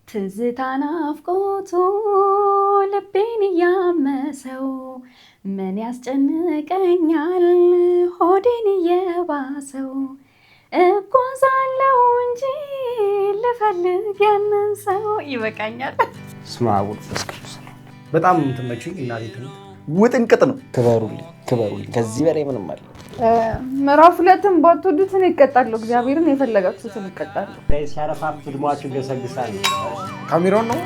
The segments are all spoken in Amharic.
ትዝታ ናፍቆቱ ልቤን እያመሰው ምን ያስጨንቀኛል ሆዴን እየባሰው እጓዛለሁ እንጂ ልፈልግ ያንን ሰው ይበቃኛል። ስማውል በጣም ተመችኝ እናቴ ትምት ውጥንቅጥ ነው። ክበሩልኝ ከዚህ በላይ ምንም አለ። ምዕራፍ 2ን ባትወዱትን ይቀጣሉ። እግዚአብሔርን የፈለጋችሁትን ይቀጣሉ። ሲያረፋፍ ድሟችሁ ገሰግሳል። ካሜራውን ነው።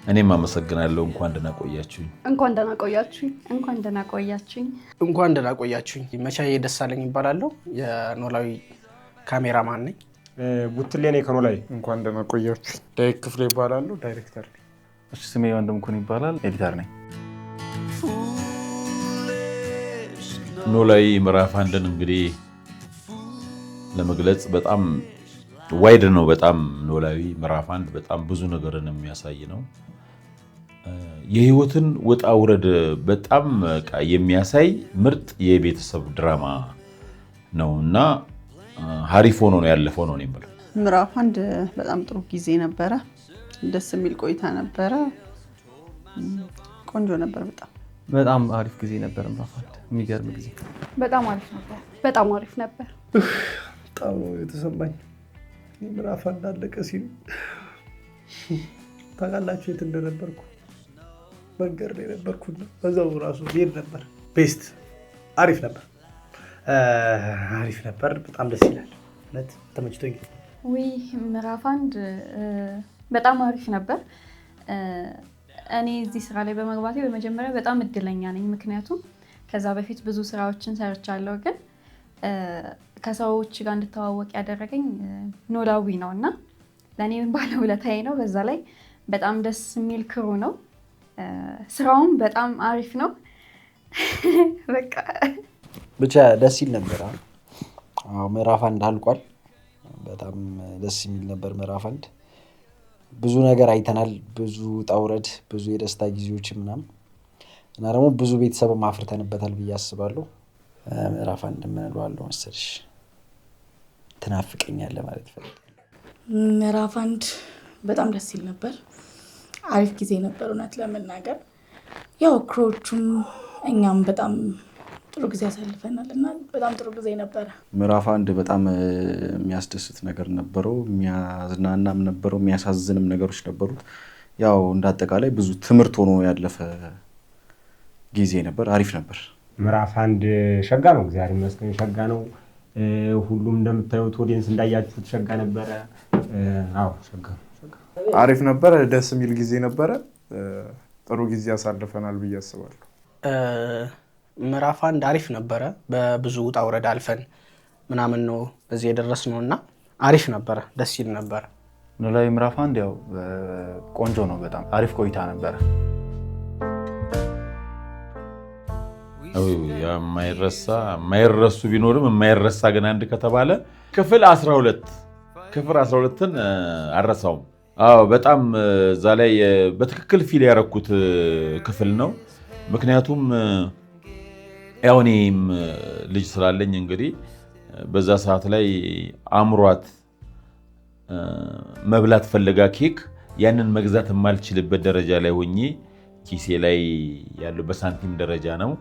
እኔም አመሰግናለሁ። እንኳን ደህና ቆያችሁኝ። እንኳን ደህና ቆያችሁኝ። እንኳን ደህና ቆያችሁኝ። እንኳን ደህና ቆያችሁኝ። መቻዬ ደሳለኝ ይባላለሁ። የኖላዊ ካሜራማን ነኝ። ቡትሌ ነኝ ከኖላዊ። እንኳን ደህና ቆያችሁ። ዳይሬክት ክፍሌ ይባላለሁ። ዳይሬክተር ነኝ። እሺ፣ ስሜ ወንድምኩን ይባላል። ኤዲተር ነኝ። ኖላዊ ምዕራፍ 1ን እንግዲህ ለመግለጽ በጣም ዋይድ ነው። በጣም ኖላዊ ምዕራፍ 1 በጣም ብዙ ነገርን የሚያሳይ ነው። የህይወትን ውጣ ውረድ በጣም የሚያሳይ ምርጥ የቤተሰብ ድራማ ነውና ሀሪፍ ሆኖ ነው ያለፈው ነው የምለው። ምዕራፍ 1 በጣም ጥሩ ጊዜ ነበረ። ደስ የሚል ቆይታ ነበረ። ቆንጆ ነበር። በጣም አሪፍ ጊዜ ነበር። ምዕራፍ 1 የሚገርም ጊዜ። በጣም አሪፍ ነበር። በጣም አሪፍ ነበር። በጣም የተሰማኝ ምዕራፍ 1 አለቀ ሲል ታውቃላችሁ የት እንደነበርኩ መንገድ ላይ ነበርኩና በዛው ራሱ ሄድ ነበር። ቤስት አሪፍ ነበር። በጣም ደስ ይላል። እውነት ተመችቶኝ። ምዕራፍ 1 በጣም አሪፍ ነበር። እኔ እዚህ ስራ ላይ በመግባቴ በመጀመሪያ በጣም እድለኛ ነኝ። ምክንያቱም ከዛ በፊት ብዙ ስራዎችን ሰርቻለሁ፣ ግን ከሰዎች ጋር እንድተዋወቅ ያደረገኝ ኖላዊ ነው እና ለእኔ ባለውለታዬ ነው። በዛ ላይ በጣም ደስ የሚል ክሩ ነው። ስራውም በጣም አሪፍ ነው። በቃ ብቻ ደስ ይል ነበር። ምዕራፍ 1 አልቋል። በጣም ደስ የሚል ነበር ምዕራፍ 1። ብዙ ነገር አይተናል። ብዙ ጣውረድ፣ ብዙ የደስታ ጊዜዎች ምናምን እና ደግሞ ብዙ ቤተሰብ ማፍርተንበታል ብዬ አስባለሁ። ምዕራፍ 1 ምን እለዋለሁ መሰለሽ፣ ትናፍቀኛለህ ማለት ፈልጋለሁ። ምዕራፍ 1 በጣም ደስ ይል ነበር። አሪፍ ጊዜ ነበር እውነት ለመናገር። ያው ክሮቹም እኛም በጣም ጥሩ ጊዜ አሳልፈናል እና በጣም ጥሩ ጊዜ ነበረ። ምዕራፍ 1 በጣም የሚያስደስት ነገር ነበረው፣ የሚያዝናናም ነበረው፣ የሚያሳዝንም ነገሮች ነበሩት። ያው እንዳጠቃላይ ብዙ ትምህርት ሆኖ ያለፈ ጊዜ ነበር። አሪፍ ነበር። ምዕራፍ 1 ሸጋ ነው። እግዚአብሔር ይመስገን ሸጋ ነው። ሁሉም እንደምታዩት ኦዲየንስ እንዳያችሁት ሸጋ ነበረ። አዎ ሸጋ አሪፍ ነበር። ደስ የሚል ጊዜ ነበረ። ጥሩ ጊዜ አሳልፈናል ብዬ አስባለሁ። ምዕራፍ 1 አሪፍ ነበረ። በብዙ ውጣ ውረድ አልፈን ምናምን ነው እዚህ የደረስነው እና አሪፍ ነበረ። ደስ ይል ነበረ። ኖላዊ ምዕራፍ 1 ያው ቆንጆ ነው። በጣም አሪፍ ቆይታ ነበረ። የማይረሱ ቢኖርም የማይረሳ ግን አንድ ከተባለ ክፍል 12ን አረሳውም። በጣም እዛ ላይ በትክክል ፊል ያረኩት ክፍል ነው። ምክንያቱም ያው እኔም ልጅ ስላለኝ እንግዲህ በዛ ሰዓት ላይ አምሯት መብላት ፈለጋ ኬክ ያንን መግዛት የማልችልበት ደረጃ ላይ ሆኜ ኪሴ ላይ ያለው በሳንቲም ደረጃ ነው።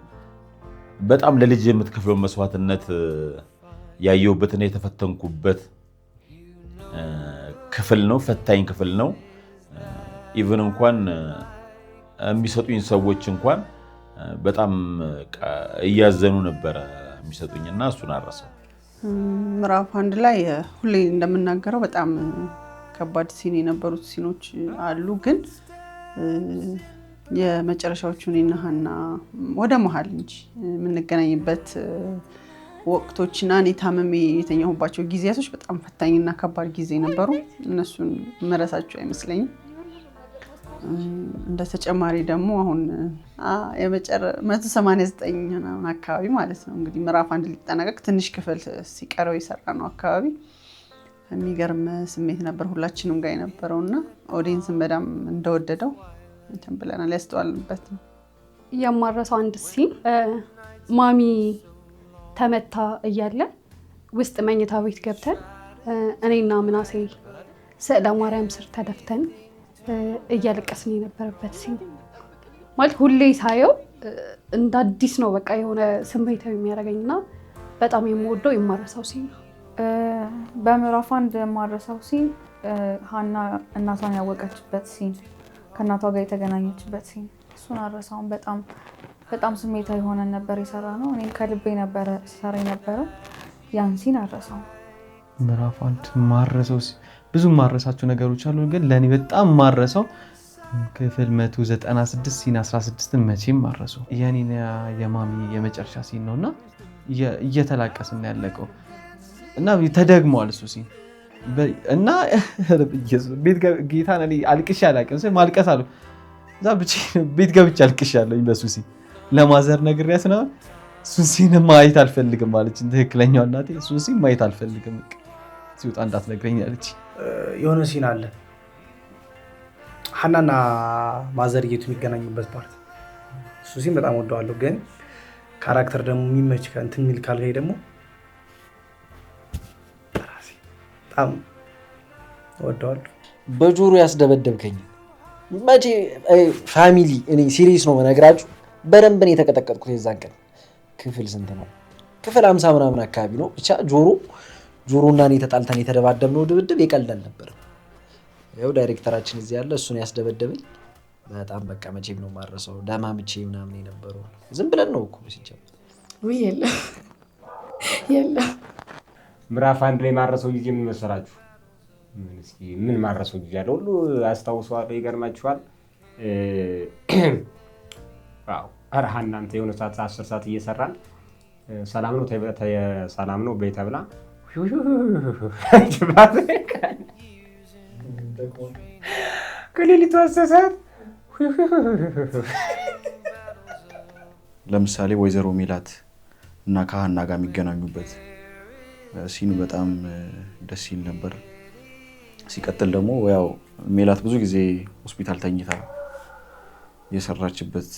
በጣም ለልጅ የምትከፍለው መስዋዕትነት ያየሁበትና የተፈተንኩበት ክፍል ነው። ፈታኝ ክፍል ነው። ኢቭን እንኳን የሚሰጡኝ ሰዎች እንኳን በጣም እያዘኑ ነበረ የሚሰጡኝና እሱን አረሰው። ምዕራፍ 1 ላይ ሁሌ እንደምናገረው በጣም ከባድ ሲን የነበሩት ሲኖች አሉ፣ ግን የመጨረሻዎቹ እኔና ሀና ወደ መሀል እንጂ የምንገናኝበት ወቅቶችና እኔ ታመሜ የተኛሁባቸው ጊዜያቶች በጣም ፈታኝና ከባድ ጊዜ ነበሩ። እነሱን መረሳቸው አይመስለኝም። እንደ ተጨማሪ ደግሞ አሁን 189 አካባቢ ማለት ነው እንግዲህ ምዕራፍ 1 ሊጠናቀቅ ትንሽ ክፍል ሲቀረው የሰራ ነው አካባቢ የሚገርም ስሜት ነበር ሁላችንም ጋር የነበረውና ኦዲየንስን በጣም እንደወደደው እንትን ብለናል። ያስተዋልንበት ነው። የማረሳው አንድ ሲን ማሚ ተመታ እያለ ውስጥ መኝታ ቤት ገብተን እኔና ምናሴ ስዕለ ማርያም ስር ተደፍተን እያለቀስን የነበረበት ሲን ማለት ሁሌ ሳየው እንደ አዲስ ነው በቃ የሆነ ስሜታዊ የሚያደርገኝና በጣም የምወደው የማረሳው ሲን ነው። በምዕራፍ 1 የማረሳው ሲን ሀና እናቷን ያወቀችበት ሲን፣ ከእናቷ ጋር የተገናኘችበት ሲን፣ እሱን አረሳውን። በጣም ስሜታዊ ሆነን ነበር የሰራ ነው። እኔም ከልቤ ነበረ ሰራ የነበረው። ያን ሲን አረሳው። ምዕራፍ 1 ማረሳው ብዙ ማረሳቸው ነገሮች አሉ፣ ግን ለኔ በጣም ማረሳው ክፍል 196 ሲን 16 መቼም ማረሳው የኔና የማሚ የመጨረሻ ሲን ነውና እየተላቀስን ያለቀው እና ተደግሟል እሱ ሲን እና ቤት ጌታን እኔ አልቅሼ አላውቅም። ማልቀስ አሉ እዛ ብቻ ቤት ገብቼ አልቅሻለሁ በሱ ሲን። ለማዘር ነግሬያት ነው እሱን ሲን ማየት አልፈልግም ማለች ትክክለኛው እናቴ። እሱን ሲን ማየት አልፈልግም ሲወጣ እንዳትነግረኝ አለች። የሆነ ሲን አለ ሀናና ማዘርየቱ የሚገናኙበት ፓርት፣ እሱ ሲን በጣም ወደዋለሁ። ግን ካራክተር ደግሞ የሚመች ከእንትን የሚል ካልጋይ ደግሞ በጣም ወደዋለሁ። በጆሮ ያስደበደብከኝ መቼ ፋሚሊ፣ እኔ ሲሪየስ ነው መነግራችሁ። በደንብ ነው የተቀጠቀጥኩት የዛን ቀን። ክፍል ስንት ነው? ክፍል 50 ምናምን አካባቢ ነው። ብቻ ጆሮና እኔ ተጣልተን የተደባደብነው ድብድብ የቀልድ አልነበረም። ያው ዳይሬክተራችን እዚህ ያለ እሱን ያስደበደበኝ በጣም በቃ መቼም ነው ማረሰው። ደማምቼ ምናምን የነበረው ዝም ብለን ነው እኮ ሲጀምር። ውይ የለም ምዕራፍ 1 ላይ ማረሰው ጊዜ ምን መሰላችሁ? ምን ማረሰው ጊዜ አለ ሁሉ አስታውሰዋለሁ። ይገርማችኋል። አዎ አረሃ እናንተ የሆነ ሰዓት 10 ሰዓት እየሰራን ሰላም ነው በይ ተብላ ከሌሊቱ 10 ሰዓት ለምሳሌ ወይዘሮ ሜላት እና ከሀና ጋር የሚገናኙበት ሲኑ በጣም ደስ ይል ነበር። ሲቀጥል ደግሞ ያው ሜላት ብዙ ጊዜ ሆስፒታል ተኝታ የሰራችበት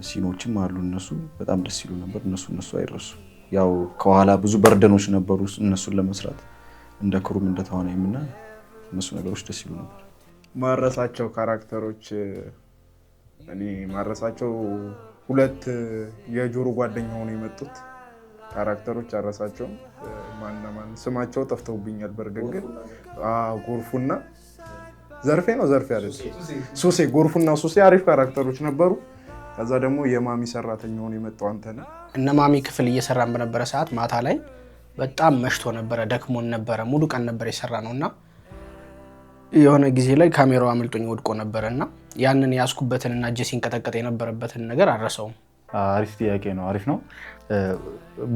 ሲኖችም አሉ። እነሱ በጣም ደስ ይሉ ነበር። እነሱ አይረሱ። ያው ከኋላ ብዙ በርደኖች ነበሩ እነሱን ለመስራት እንደ ክሩም እንደ ተዋናይምና እነሱ ነገሮች ደስ ይሉ ነበር። ማረሳቸው ካራክተሮች እኔ ማረሳቸው 2 የጆሮ ጓደኛ ሆነው የመጡት ካራክተሮች አረሳቸው። ማን ስማቸው ጠፍተውብኛል። በርግጥ ግን ጎርፉና ዘርፌ አይደል? ሱሴ። ጎርፉና ሱሴ አሪፍ ካራክተሮች ነበሩ። ከዛ ደግሞ የማሚ ሰራተኛ ሆኖ የመጣው አንተነህ። እነ ማሚ ክፍል እየሰራን በነበረ ሰዓት ማታ ላይ በጣም መሽቶ ነበረ፣ ደክሞን ነበረ። ሙሉ ቀን ነበር የሰራ ነውና የሆነ ጊዜ ላይ ካሜራው አምልጦኝ ወድቆ ነበርና ያንን ያስኩበትንና እጄ ሲንቀጠቀጥ የነበረበትን ነገር አረሰውም። አሪፍ ጥያቄ ነው። አሪፍ ነው።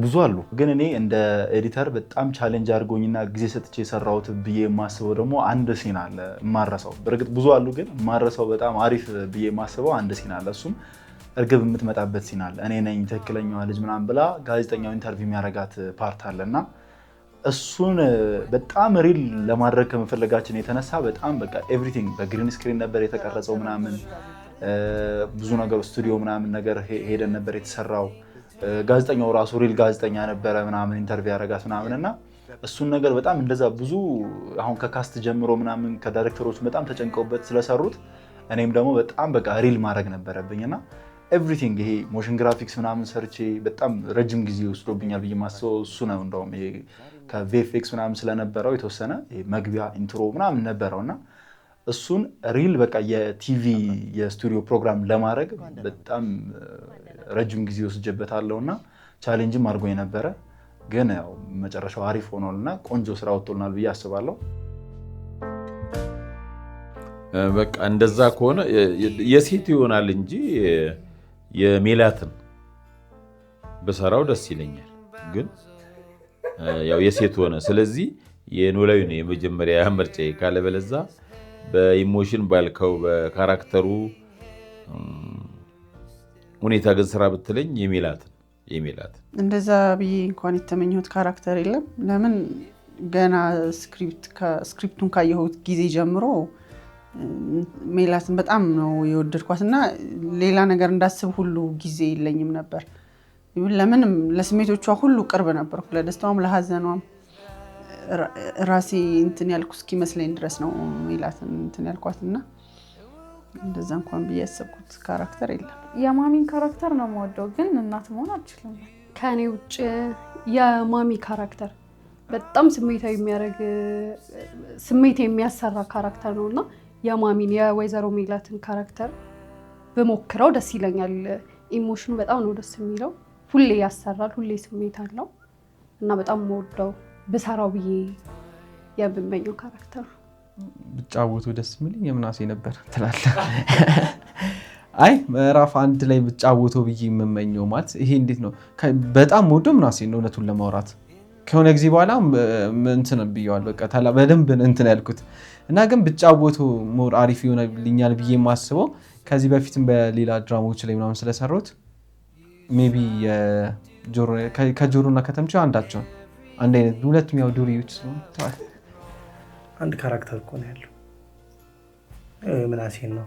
ብዙ አሉ፣ ግን እኔ እንደ ኤዲተር በጣም ቻሌንጅ አድርጎኝና ጊዜ ሰጥቼ የሰራሁት ብዬ የማስበው ደግሞ አንድ ሲን አለ የማረሰው። በእርግጥ ብዙ አሉ፣ ግን የማረሰው በጣም አሪፍ ብዬ የማስበው አንድ ሲን አለ። እሱም እርግብ የምትመጣበት ሲን አለ። እኔ ነኝ ትክክለኛዋ ልጅ ምናምን ብላ ጋዜጠኛው ኢንተርቪው የሚያደርጋት ፓርት አለና እሱን በጣም ሪል ለማድረግ ከመፈለጋችን የተነሳ በጣም በቃ ኤቭሪቲንግ በግሪን ስክሪን ነበር የተቀረጸው ምናምን ብዙ ነገር ስቱዲዮ ምናምን ነገር ሄደን ነበር የተሰራው። ጋዜጠኛው ራሱ ሪል ጋዜጠኛ ነበረ ምናምን ኢንተርቪው ያደረጋት ምናምን እና እሱን ነገር በጣም እንደዛ ብዙ አሁን ከካስት ጀምሮ ምናምን ከዳይሬክተሮች በጣም ተጨንቀውበት ስለሰሩት እኔም ደግሞ በጣም በቃ ሪል ማድረግ ነበረብኝና ኤቭሪቲንግ ይሄ ሞሽን ግራፊክስ ምናምን ሰርቼ በጣም ረጅም ጊዜ ወስዶብኛል ብዬ ማስበው እሱ ነው። እንደውም ይሄ ከቪኤፍኤክስ ምናምን ስለነበረው የተወሰነ መግቢያ ኢንትሮ ምናምን ነበረውና እሱን ሪል በቃ የቲቪ የስቱዲዮ ፕሮግራም ለማድረግ በጣም ረጅም ጊዜ ወስጄበታለሁና ቻሌንጅም አድርጎ የነበረ ግን ያው መጨረሻው አሪፍ ሆኖልና ቆንጆ ስራ ወጥቶልናል ብዬ አስባለሁ። በቃ እንደዛ ከሆነ የሴት ይሆናል እንጂ የሜላትን በሰራው ደስ ይለኛል። ግን ያው የሴት ሆነ፣ ስለዚህ የኖላዊ ነው የመጀመሪያ ምርጫዬ። ካለበለዛ በኢሞሽን ባልከው በካራክተሩ ሁኔታ ግን ስራ ብትለኝ የሜላትን እንደዛ ብዬ እንኳን የተመኘሁት ካራክተር የለም። ለምን ገና ስክሪፕቱን ካየሁት ጊዜ ጀምሮ ሜላትን በጣም ነው የወደድኳት እና ሌላ ነገር እንዳስብ ሁሉ ጊዜ የለኝም ነበር። ለምንም ለስሜቶቿ ሁሉ ቅርብ ነበርኩ። ለደስታዋም ለሀዘኗም ራሴ እንትን ያልኩ እስኪመስለኝ ድረስ ነው ሜላትን እንትን ያልኳትና እንደዛ እንኳን ብዬ ያሰብኩት ካራክተር የለም። የማሚን ካራክተር ነው የምወደው፣ ግን እናት መሆን አልችልም። ከኔ ውጭ የማሚ ካራክተር በጣም ስሜታዊ የሚያደርግ ስሜት የሚያሰራ ካራክተር ነውና የማሚን የወይዘሮ ሜላትን ካራክተር በሞክረው ደስ ይለኛል። ኢሞሽኑ በጣም ነው ደስ የሚለው። ሁሌ ያሰራል፣ ሁሌ ስሜት አለው እና በጣም የምወደው ብሰራው ብዬ የምመኘው ካራክተር ብጫወቱ ደስ የሚለኝ የምናሴ ነበር ትላለህ? አይ ምዕራፍ 1 ላይ ብጫወቱ ብዬ የምመኘው ማለት ይሄ እንዴት ነው? በጣም ወዶ ምናሴ ነው እውነቱን ለማውራት ከሆነ ጊዜ በኋላ እንትን ብየዋል። በቃ በደንብ እንትን ያልኩት እና ግን ብጫወቱ ሞር አሪፍ ይሆንልኛል ብዬ የማስበው ከዚህ በፊትም በሌላ ድራማዎች ላይ ምናምን ስለሰሩት ሜቢ ከጆሮና ከተምቹ አንዳቸው አንድ አይነት ሁለቱም ያው ዱሪዎች ስለሆነ አንድ ካራክተር እኮ ነው ያለው። ምናሴን ነው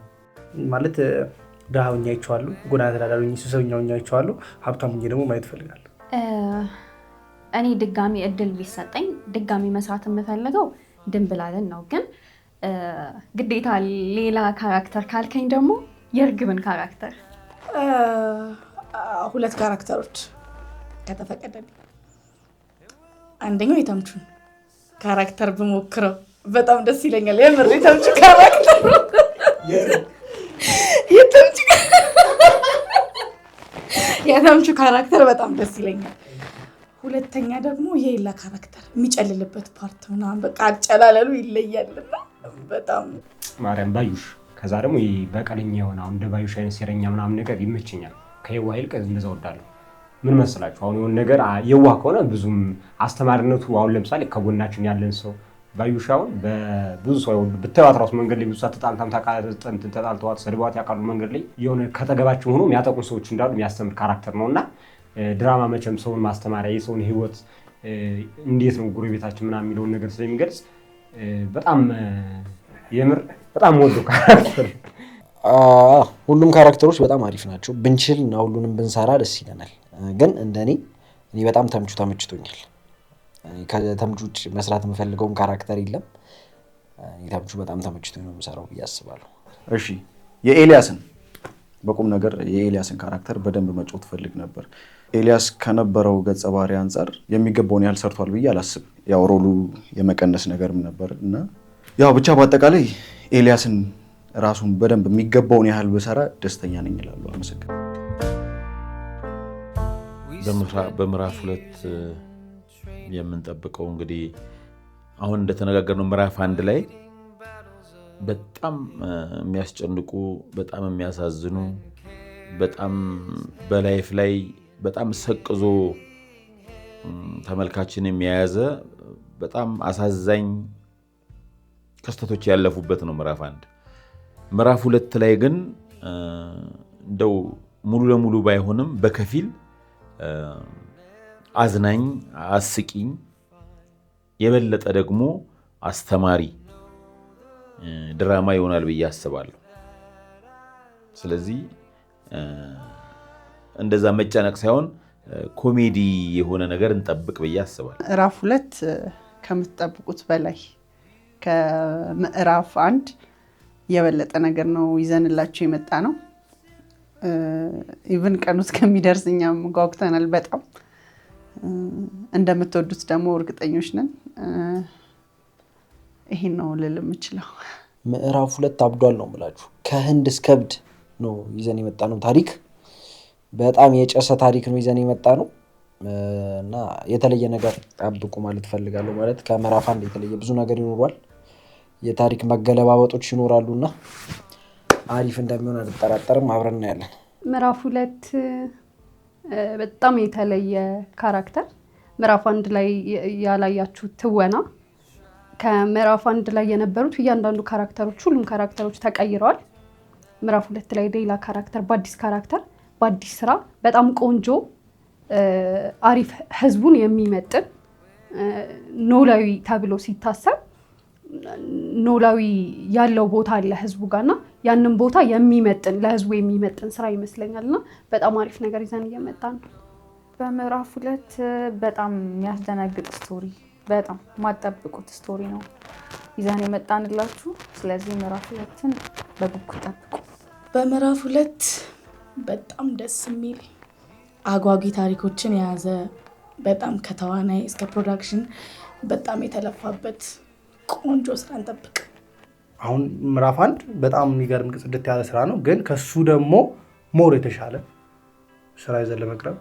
ማለት ድሃውኛ አይቼዋለሁ፣ ጎዳና ተዳዳሪኝ ሱሰኛውኛ አይቼዋለሁ፣ ሀብታሙኝ ደግሞ ማየት ፈልጋለሁ። እኔ ድጋሚ እድል ቢሰጠኝ ድጋሚ መስራት የምፈልገው ድንብላልን ነው። ግን ግዴታ ሌላ ካራክተር ካልከኝ ደግሞ የእርግብን ካራክተር። 2 ካራክተሮች ከተፈቀደልኝ፣ አንደኛው የተምቹን ካራክተር ብሞክረው በጣም ደስ ይለኛል። የምር የተምቹ ካራክተር የተምቹ ካራክተር በጣም ደስ ይለኛል። ሁለተኛ ደግሞ የኤላ ካራክተር የሚጨልልበት ፓርት ምናምን በቃ አጨላለሉ ይለያልና በጣም ማርያም ባዩሽ። ከዛ ደግሞ በቀለኛ የሆነ አሁን እንደ ባዩሽ አይነት ሴረኛ ምናምን ነገር ይመቸኛል። ከየዋህ ይልቅ እንደዛ ወዳለሁ። ምን መሰላችሁ አሁን የሆነ ነገር የዋህ ከሆነ ብዙም አስተማሪነቱ አሁን ለምሳሌ ከጎናችን ያለን ሰው ባዩሽ አሁን በብዙ ሰው ብታዩት ራሱ መንገድ ላይ ብዙ ሰዓት ተጣልተዋት ሰድበዋት ያውቃሉ። መንገድ ላይ የሆነ ከተገባቸው ሆኖ የሚያጠቁን ሰዎች እንዳሉ የሚያስተምር ካራክተር ነውና ድራማ መቼም ሰውን ማስተማሪያ የሰውን ህይወት እንዴት ነው ጎረቤታችን ምናምን የሚለውን ነገር ስለሚገልጽ በጣም የምር በጣም ወዶ ካራክተር። ሁሉም ካራክተሮች በጣም አሪፍ ናቸው። ብንችል እና ሁሉንም ብንሰራ ደስ ይለናል። ግን እንደኔ እኔ በጣም ተምቹ ተመችቶኛል። ከተምቹ ውጭ መስራት የምፈልገውም ካራክተር የለም። ተምቹ በጣም ተመችቶኝ ነው የምሰራው ብዬ አስባለሁ። እሺ የኤልያስን በቁም ነገር የኤልያስን ካራክተር በደንብ መጫወት ፈልግ ነበር። ኤልያስ ከነበረው ገጸ ባህሪ አንፃር የሚገባውን ያህል ሰርቷል ብዬ አላስብም። ያው ሮሉ የመቀነስ ነገርም ነበር እና ያው ብቻ በአጠቃላይ ኤልያስን ራሱን በደንብ የሚገባውን ያህል ብሰራ ደስተኛ ነኝ እላለሁ። አመሰግናለሁ። በምዕራፍ 2 የምንጠብቀው እንግዲህ አሁን እንደተነጋገርነው ምዕራፍ 1 ላይ በጣም የሚያስጨንቁ በጣም የሚያሳዝኑ በጣም በላይፍ ላይ በጣም ሰቅዞ ተመልካችን የሚያያዘ በጣም አሳዛኝ ክስተቶች ያለፉበት ነው ምዕራፍ 1። ምዕራፍ 2 ላይ ግን እንደው ሙሉ ለሙሉ ባይሆንም በከፊል አዝናኝ፣ አስቂኝ፣ የበለጠ ደግሞ አስተማሪ ድራማ ይሆናል ብዬ አስባለሁ። ስለዚህ እንደዛ መጨነቅ ሳይሆን ኮሜዲ የሆነ ነገር እንጠብቅ ብዬ አስባለሁ። ምዕራፍ 2 ከምትጠብቁት በላይ ከምዕራፍ 1 የበለጠ ነገር ነው ይዘንላችሁ የመጣ ነው። ኢቭን ቀኑ እስከሚደርስ እኛም ጓጉተናል በጣም። እንደምትወዱት ደግሞ እርግጠኞች ነን። ይሄን ነው ልል የምችለው። ምዕራፍ 2 አብዷል ነው የምላችሁ። ከህንድ እስከ እብድ ነው ይዘን የመጣ ነው ታሪክ። በጣም የጨሰ ታሪክ ነው ይዘን የመጣ ነው እና የተለየ ነገር ጠብቁ ማለት ፈልጋለሁ። ማለት ከምዕራፍ 1 የተለየ ብዙ ነገር ይኖራል። የታሪክ መገለባበጦች ይኖራሉና አሪፍ እንደሚሆን አልጠራጠርም። አብረን እናያለን። ምዕራፍ 2 በጣም የተለየ ካራክተር። ምዕራፍ 1 ላይ ያላያችሁት ትወና ከምዕራፍ 1 ላይ የነበሩት እያንዳንዱ ካራክተሮች ሁሉም ካራክተሮች ተቀይረዋል። ምዕራፍ 2 ላይ ሌላ ካራክተር በአዲስ ካራክተር በአዲስ ስራ በጣም ቆንጆ አሪፍ ህዝቡን የሚመጥን ኖላዊ ተብሎ ሲታሰብ ኖላዊ ያለው ቦታ አለ ህዝቡ ጋርና ያንን ቦታ የሚመጥን ለህዝቡ የሚመጥን ስራ ይመስለኛልና በጣም አሪፍ ነገር ይዘን እየመጣን ነው። በምዕራፍ 2 በጣም የሚያስደነግጥ ስቶሪ፣ በጣም ማጠብቁት ስቶሪ ነው ይዘን የመጣንላችሁ። ስለዚህ ምዕራፍ 2ን በጉጉት ጠብቁ። በምዕራፍ 2 በጣም ደስ የሚል አጓጊ ታሪኮችን የያዘ በጣም ከተዋናይ እስከ ፕሮዳክሽን በጣም የተለፋበት ቆንጆ ስራ እንጠብቅ። አሁን ምዕራፍ 1 በጣም የሚገርም ጽድት ያለ ስራ ነው፣ ግን ከሱ ደግሞ ሞር የተሻለ ስራ ይዘን ለመቅረብ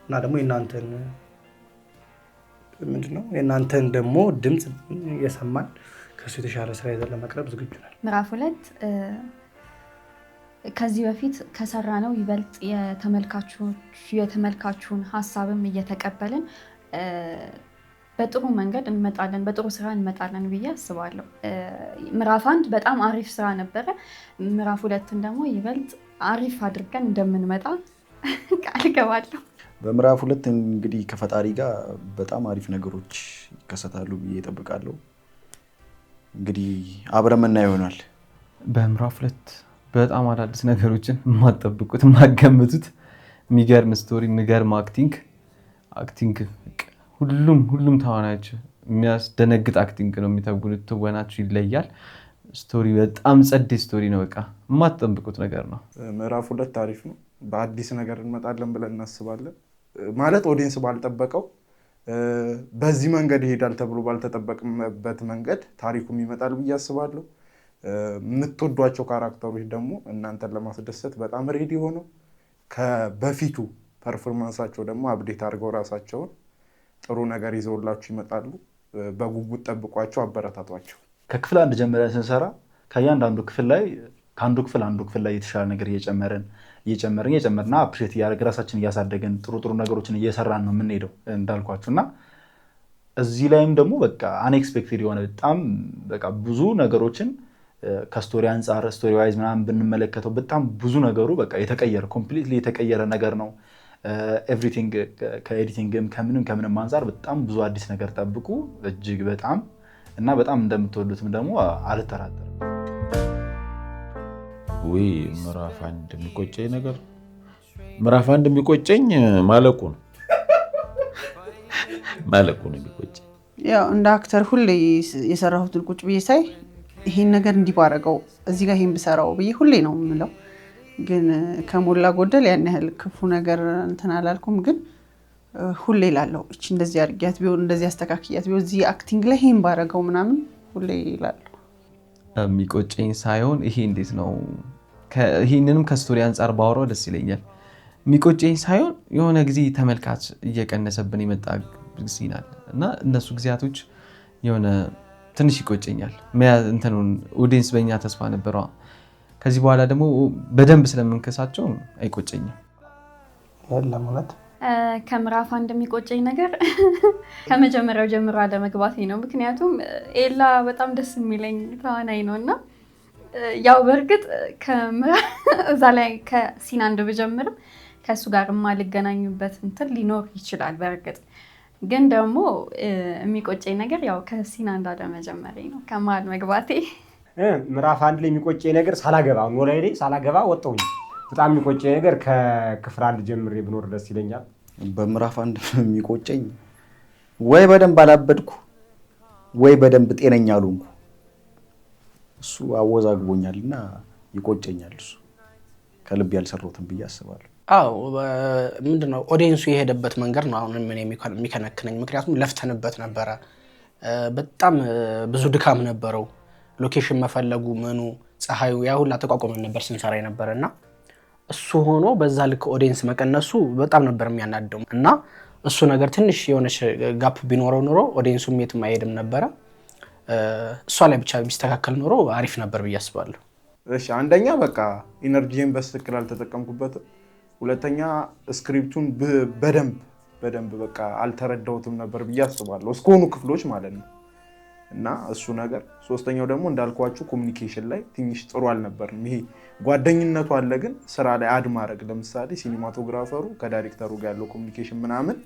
እና ደግሞ የእናንተን ደግሞ ድምፅ እየሰማን ከሱ የተሻለ ስራ ይዘን ለመቅረብ ዝግጁ ነን። ምዕራፍ 2 ከዚህ በፊት ከሰራ ነው ይበልጥ የተመልካቹን ሀሳብም እየተቀበልን በጥሩ መንገድ እንመጣለን፣ በጥሩ ስራ እንመጣለን ብዬ አስባለሁ። ምዕራፍ 1 በጣም አሪፍ ስራ ነበረ። ምዕራፍ 2ን ደግሞ ይበልጥ አሪፍ አድርገን እንደምንመጣ ቃል እገባለሁ። በምዕራፍ 2 እንግዲህ ከፈጣሪ ጋር በጣም አሪፍ ነገሮች ይከሰታሉ ብዬ እጠብቃለሁ። እንግዲህ አብረን የምናየው ይሆናል። በምዕራፍ 2 በጣም አዳዲስ ነገሮችን የማትጠብቁት የማትገምቱት የሚገርም ስቶሪ፣ የሚገርም አክቲንግ ሁሉም ተዋናዮች የሚያስደነግጥ አክቲንግ ነው የሚተውኑት። ትወናችሁ ይለያል። ስቶሪ በጣም ጸዴ ስቶሪ ነው። በቃ የማትጠብቁት ነገር ነው። ምዕራፍ 2 አሪፍ ነው። በአዲስ ነገር እንመጣለን ብለን እናስባለን። ማለት ኦዲየንስ ባልጠበቀው በዚህ መንገድ ይሄዳል ተብሎ ባልተጠበቅበት መንገድ ታሪኩም ይመጣል ብዬ አስባለሁ። የምትወዷቸው ካራክተሮች ደግሞ እናንተን ለማስደሰት በጣም ሬዲ ሆነው ከበፊቱ ፐርፎርማንሳቸው ደግሞ አብዴት አድርገው ራሳቸውን ጥሩ ነገር ይዘውላችሁ ይመጣሉ። በጉጉት ጠብቋቸው፣ አበረታቷቸው። ከክፍል 1 ጀምረን ስንሰራ ከእያንዳንዱ ክፍል ላይ ከአንዱ ክፍል አንዱ ክፍል ላይ የተሻለ ነገር እየጨመርና አፕሪሼት እያደረግን ራሳችን እያሳደገን ጥሩ ነገሮችን እየሰራን ነው የምንሄደው እንዳልኳችሁ እና እዚህ ላይም ደግሞ በቃ አንኤክስፔክቴድ የሆነ በጣም በቃ ብዙ ነገሮችን ከስቶሪ አንጻር ስቶሪ ዋይዝ ምናምን ብንመለከተው በጣም ብዙ ነገሩ በቃ የተቀየረ ኮምፕሊትሊ የተቀየረ ነገር ነው። ኤቭሪቲንግ ከኤዲቲንግም ከምንም አንጻር በጣም ብዙ አዲስ ነገር ጠብቁ። እጅግ በጣም እንደምትወዱትም ደግሞ አልጠራጠርም። ወይ ምዕራፍ 1 የሚቆጨኝ ነገር ምዕራፍ 1 የሚቆጨኝ ማለቁ ነው የሚቆጨኝ። ያው እንደ አክተር ሁሌ የሰራሁትን ቁጭ ብዬ ሳይ ይሄን ነገር እንዲባረገው እዚህ ጋር ይሄን ብሰራው ብዬ ሁሌ ነው የምለው። ግን ከሞላ ጎደል ያን ያህል ክፉ ነገር እንትን አላልኩም። ግን ሁሌ ላለው እቺ እንደዚህ አድርጊያት ቢሆን እንደዚህ አስተካክያት ቢሆን እዚህ አክቲንግ ላይ ይሄን ባረገው ምናምን ሁሌ ላለው የሚቆጨኝ ሳይሆን ይሄ እንዴት ነው ይሄንንም ከስቶሪ አንጻር ባወራው ደስ ይለኛል። የሚቆጨኝ ሳይሆን የሆነ ጊዜ ተመልካች እየቀነሰብን የመጣ ሲናል እና እነሱ ጊዜያቶች የሆነ ትንሽ ይቆጨኛል። እንትኑን ኦዲየንስ በእኛ ተስፋ ነበረዋ። ከዚህ በኋላ ደግሞ በደንብ ስለምንከሳቸው አይቆጨኝም። ለማለት ከምዕራፍ 1 የሚቆጨኝ ነገር ከመጀመሪያው ጀምሮ አለመግባቴ ነው። ምክንያቱም ኤላ በጣም ደስ የሚለኝ ተዋናይ ነው እና ያው በእርግጥ እዛ ላይ ከሲን 1 ብጀምርም ከእሱ ጋር የማልገናኙበት እንትን ሊኖር ይችላል። በእርግጥ ግን ደግሞ የሚቆጨኝ ነገር ያው ከሲን 1 አለመጀመሬ ነው፣ ከመሀል መግባቴ። ምዕራፍ 1 ላይ የሚቆጨኝ ነገር ሳላገባ ወጣሁኝ። በጣም የሚቆጨኝ ነገር ከክፍል 1 ጀምሬ ብኖር ደስ ይለኛል። በምዕራፍ 1 የሚቆጨኝ ወይ በደንብ አላበድኩ ወይ በደንብ ጤነኛ አልሆንኩ። እሱ አወዛግቦኛልና ይቆጨኛል። እሱ ከልብ ያልሰራሁትን ብዬ አስባለሁ። አዎ ምንድነው ኦዲየንሱ የሄደበት መንገድ ነው አሁን ምን የሚከነክነኝ። ምክንያቱም ለፍተንበት ነበረ። በጣም ብዙ ድካም ነበረው። ሎኬሽን መፈለጉ ምኑ ፀሐዩ ያ ሁላ ተቋቁመን ነበር ስንሰራ የነበረ እና እሱ ሆኖ በዛ ልክ ኦዲየንስ መቀነሱ በጣም ነበር የሚያናደው እና እሱ ነገር ትንሽ የሆነች ጋፕ ቢኖረው ኖሮ ኦዲየንሱ የትም አይሄድም ነበረ። እሷ ላይ ብቻ ቢስተካከል ኖሮ አሪፍ ነበር ብዬ አስባለሁ። እሺ አንደኛ በቃ ኢነርጂን በትክክል አልተጠቀምኩበትም። ሁለተኛ ስክሪፕቱን በደንብ በቃ አልተረዳሁትም ነበር ብዬ አስባለሁ እስከሆኑ ክፍሎች ማለት ነው እና እሱ ነገር። ሶስተኛው ደግሞ እንዳልኳችሁ ኮሚኒኬሽን ላይ ትንሽ ጥሩ አልነበርም። ይሄ ጓደኝነቱ አለ ግን ስራ ላይ አድ ማድረግ ለምሳሌ ሲኒማቶግራፈሩ ከዳይሬክተሩ ጋር ያለው ኮሚኒኬሽን ምናምን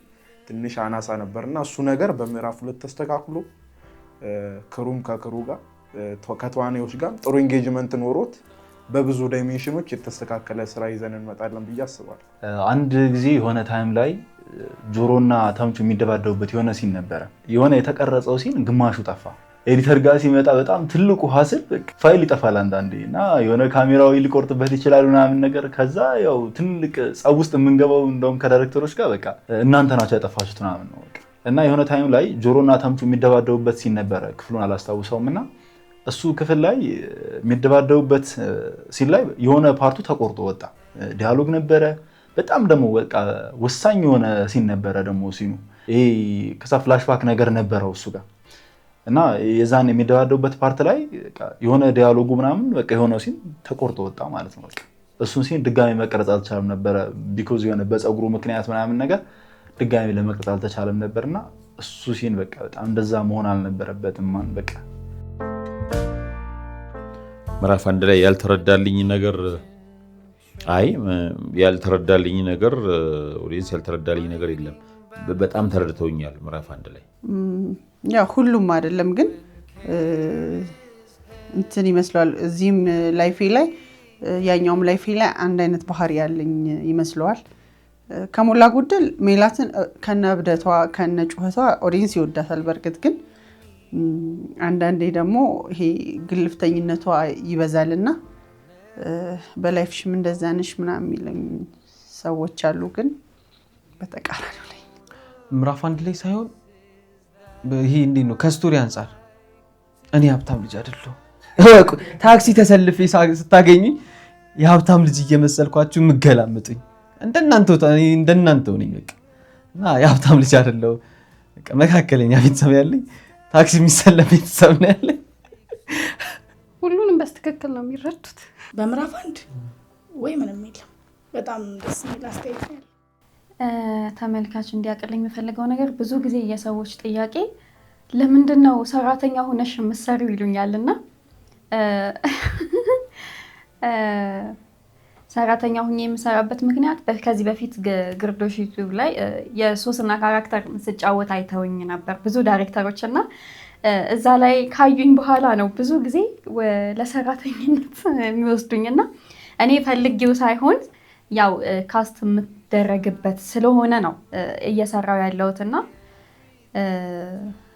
ትንሽ አናሳ ነበርና እሱ ነገር በምዕራፍ 2 ተስተካክሎ ክሩም ከክሩ ጋር ከተዋናዮች ጋር ጥሩ ኢንጌጅመንት ኖሮት በብዙ ዳይሜንሽኖች የተስተካከለ ስራ ይዘን እንመጣለን ብዬ አስባለሁ። አንድ ጊዜ የሆነ ታይም ላይ ጆሮና ተምቹ የሚደባደቡበት የሆነ ሲን ነበረ። የሆነ የተቀረጸው ሲን ግማሹ ጠፋ። ኤዲተር ጋር ሲመጣ በጣም ትልቁ ሀስል ፋይል ይጠፋል አንዳንዴ እና የሆነ ካሜራው ሊቆርጥበት ይችላል ምናምን ነገር። ከዛ ያው ትልቅ ጸብ ውስጥ የምንገባው እንደውም ከዳይሬክተሮች ጋር በቃ እናንተ ናቸው ያጠፋችሁት ምናምን ነው እና የሆነ ታይም ላይ ጆሮና ተምቹ የሚደባደቡበት ሲን ነበረ። ክፍሉን አላስታውሰውም እና እሱ ክፍል ላይ የሚደባደቡበት ሲን ላይ የሆነ ፓርቱ ተቆርጦ ወጣ። ዲያሎግ ነበረ። በጣም ደግሞ በቃ ወሳኝ የሆነ ሲን ነበረ ደግሞ ሲኑ። ይሄ ከዛ ፍላሽባክ ነገር ነበረው እሱ ጋር እና የዛን የሚደባደቡበት ፓርት ላይ የሆነ ዲያሎጉ ምናምን በቃ የሆነው ሲን ተቆርጦ ወጣ ማለት ነው። በቃ እሱን ሲን ድጋሚ መቀረጽ አልተቻለም ነበረ። ቢኮዝ የሆነ በፀጉሩ ምክንያት ምናምን ነገር ድጋሚ ለመቅረጽ አልተቻለም ነበርና እሱ ሲን በቃ በጣም እንደዛ መሆን አልነበረበትም። ማን በቃ ምዕራፍ 1 ላይ ያልተረዳልኝ ነገር ያልተረዳልኝ ነገር ኦዲየንስ ያልተረዳልኝ ነገር የለም። በጣም ተረድተውኛል ምዕራፍ 1 ላይ። ያው ሁሉም አይደለም ግን እንትን ይመስላል። እዚህም ላይፌ ላይ ያኛውም ላይፌ ላይ አንድ አይነት ባህሪ ያለኝ ይመስለዋል። ከሞላ ጎደል ሜላትን ከነ እብደቷ ከነ ጩኸቷ ኦዲየንስ ይወዳታል። በርግጥ ግን አንዳንዴ ደግሞ ይሄ ግልፍተኝነቷ ይበዛልና በላይፍሽም እንደዛ ነሽ ምናምን የሚለኝ ሰዎች አሉ። ግን በተቃራኒው ላይ ምዕራፍ 1 ላይ ሳይሆን ይሄ እንዴት ነው ከስቶሪ አንፃር እኔ ሀብታም ልጅ አይደለሁ። ታክሲ ተሰልፌ ስታገኙ የሀብታም ልጅ እየመሰልኳችሁ ምገላምጡኝ እንደናንተው ነኝ በቃ እና የሀብታም ልጅ አይደለሁ። በቃ መካከለኛ ቤተሰብ ያለኝ ታክሲ የሚሰለፍ ቤተሰብ ነው ያለኝ። ሁሉንም በስትክክል ነው የሚረዱት። በምዕራፍ 1 ወይ ምንም የለም። በጣም ደስ የሚል አስተያየት ነው። ተመልካች እንዲያቅልኝ የምፈልገው ነገር ብዙ ጊዜ የሰዎች ጥያቄ ለምንድን ነው ሰራተኛ ሆነሽ የምትሰሪው ይሉኛልና ሰራተኛ ሆኜ የምሰራበት ምክንያት ከዚህ በፊት ግርዶሽ ዩቲዩብ ላይ የሶስና ካራክተር ስጫወት አይተውኝ ነበር ብዙ ዳይሬክተሮች እና እዛ ላይ ካዩኝ በኋላ ነው ብዙ ጊዜ ለሰራተኝነት የሚወስዱኝና እኔ ፈልጌው ሳይሆን ያው ካስት የምደረግበት ስለሆነ ነው እየሰራው ያለሁትና